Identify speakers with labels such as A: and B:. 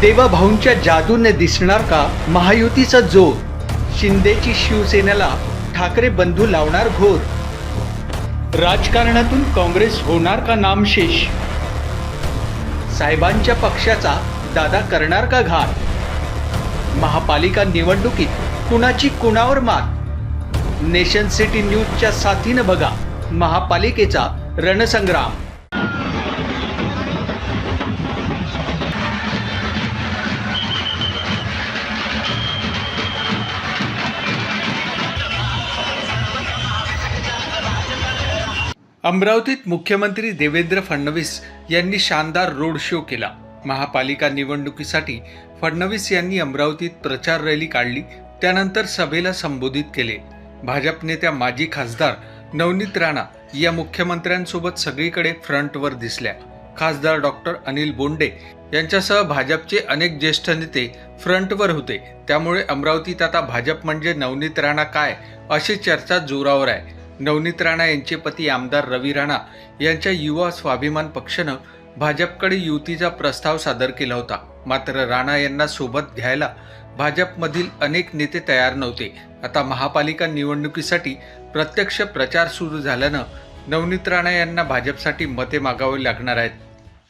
A: देवाभाऊंच्या जादूने दिसणार का महायुतीचा जोर? शिंदेची शिवसेनेला ठाकरे बंधू लावणार घोर. राजकारणातून काँग्रेस होणार का नामशेष? साहेबांच्या पक्षाचा दादा करणार का घात? महापालिका निवडणुकीत कुणाची कुणावर मात? नेशन सिटी न्यूजच्या साथीनं बघा महापालिकेचा रणसंग्राम. अमरावतीत मुख्यमंत्री देवेंद्र फडणवीस यांनी शानदार रोड शो केला. महापालिका निवडणुकीसाठी फडणवीस यांनी अमरावतीत प्रचार रॅली काढली. त्यानंतर सभेला संबोधित केले. भाजप नेत्या माजी खासदार नवनीत राणा या मुख्यमंत्र्यांसोबत सगळीकडे फ्रंटवर दिसल्या. खासदार डॉक्टर अनिल बोंडे यांच्यासह भाजपचे अनेक ज्येष्ठ नेते फ्रंटवर होते. त्यामुळे अमरावतीत आता भाजप म्हणजे नवनीत राणा काय अशी चर्चा जोरावर आहे. नवनीत राणा यांचे पती आमदार रवी राणा यांच्या युवा स्वाभिमान पक्षानं भाजपकडे युतीचा प्रस्ताव सादर केला होता. मात्र राणा यांना सोबत घ्यायला भाजपमधील अनेक नेते तयार नव्हते. आता महापालिका निवडणुकीसाठी प्रत्यक्ष प्रचार सुरू झाल्यानं नवनीत राणा यांना भाजपसाठी मते मागावे लागणार आहेत.